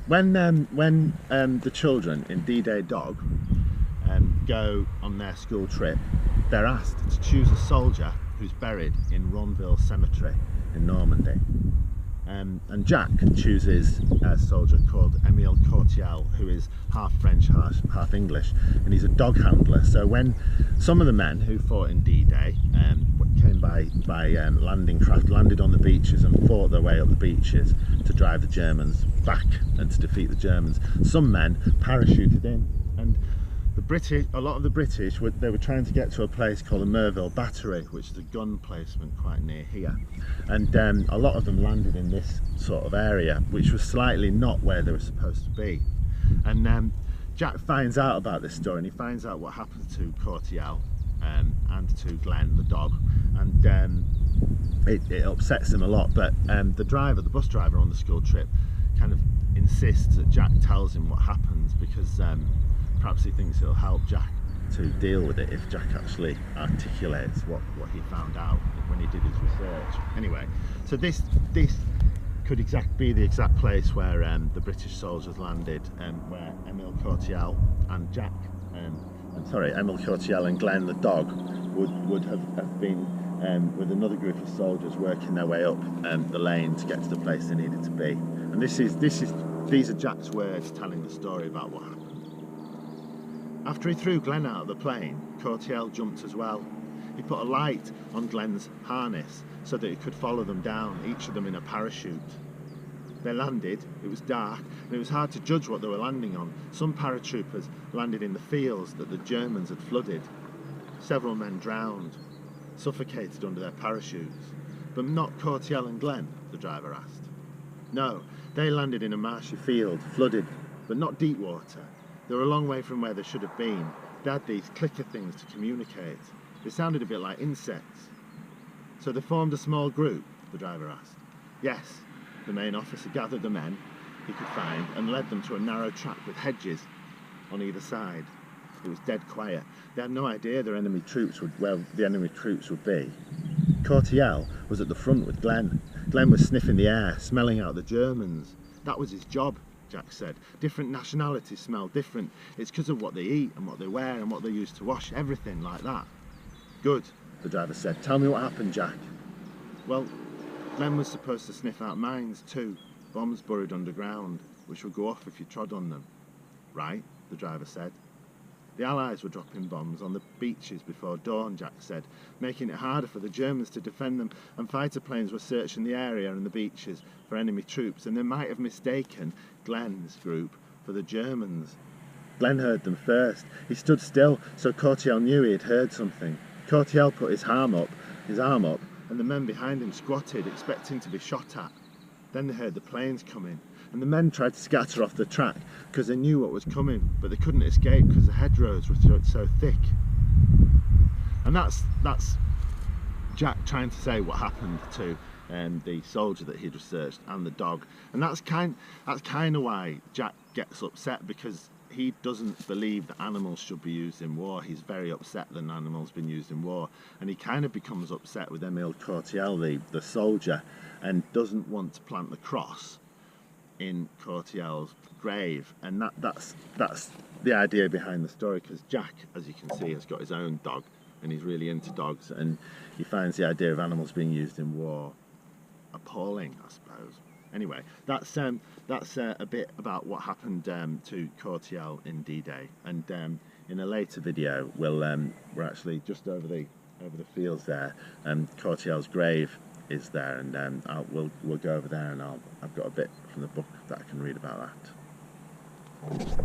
when the children in D-Day Dog go on their school trip, they're asked to choose a soldier who's buried in Ronville Cemetery in Normandy. And Jack chooses a soldier called Emile Corteil, who is half French, half English, and he's a dog handler. So when some of the men who fought in D-Day came by landing craft, landed on the beaches and fought their way up the beaches to drive the Germans back and to defeat the Germans, some men parachuted in, and a lot of the British were trying to get to a place called the Merville Battery, which is a gun placement quite near here, and a lot of them landed in this sort of area, which was slightly not where they were supposed to be. And Jack finds out about this story, and he finds out what happened to Corteil and to Glen, the dog, and it upsets him a lot. But the bus driver on the school trip kind of insists that Jack tells him what happens, because perhaps he thinks it'll help Jack to deal with it if Jack actually articulates what he found out when he did his research. Anyway, so this could be the exact place where the British soldiers landed, where Emile Corteil and Emile Corteil and Glen the dog would have been with another group of soldiers working their way up the lane to get to the place they needed to be. And these are Jack's words telling the story about what happened. After he threw Glen out of the plane, Corteil jumped as well. He put a light on Glen's harness so that he could follow them down, each of them in a parachute. They landed, it was dark, and it was hard to judge what they were landing on. Some paratroopers landed in the fields that the Germans had flooded. Several men drowned, suffocated under their parachutes. But not Corteil and Glen, the driver asked. No, they landed in a marshy field, flooded, but not deep water. They were a long way from where they should have been. They had these clicker things to communicate. They sounded a bit like insects. So they formed a small group, the driver asked. Yes, the main officer gathered the men he could find and led them to a narrow track with hedges on either side. It was dead quiet. They had no idea where the enemy troops would be. Corteil was at the front with Glen. Glen was sniffing the air, smelling out the Germans. That was his job, Jack said. Different nationalities smell different. It's because of what they eat and what they wear and what they use to wash, everything like that. Good, the driver said. Tell me what happened, Jack. Well, Glen was supposed to sniff out mines too, bombs buried underground, which would go off if you trod on them. Right, the driver said. The Allies were dropping bombs on the beaches before dawn, Jack said, making it harder for the Germans to defend them, and fighter planes were searching the area and the beaches for enemy troops, and they might have mistaken Glen's group for the Germans. Glen heard them first. He stood still, so Corteil knew he had heard something. Corteil put his arm up, and the men behind him squatted, expecting to be shot at. Then they heard the planes coming, and the men tried to scatter off the track because they knew what was coming, but they couldn't escape because the hedgerows were so thick. And that's Jack trying to say what happened to the soldier that he'd researched and the dog. And that's kind of why Jack gets upset, because he doesn't believe that animals should be used in war. He's very upset that an animal's been used in war, and he kind of becomes upset with Emile Corteil, the soldier, and doesn't want to plant the cross in Corteil's grave. And that's the idea behind the story, because Jack, as you can see, has got his own dog, and he's really into dogs, and he finds the idea of animals being used in war appalling, I suppose. Anyway, that's a bit about what happened to Corteil in D-Day, and in a later video we're actually just over the fields there, and Corteil's grave is there, and we'll go over there, and I've got a bit from the book that I can read about that.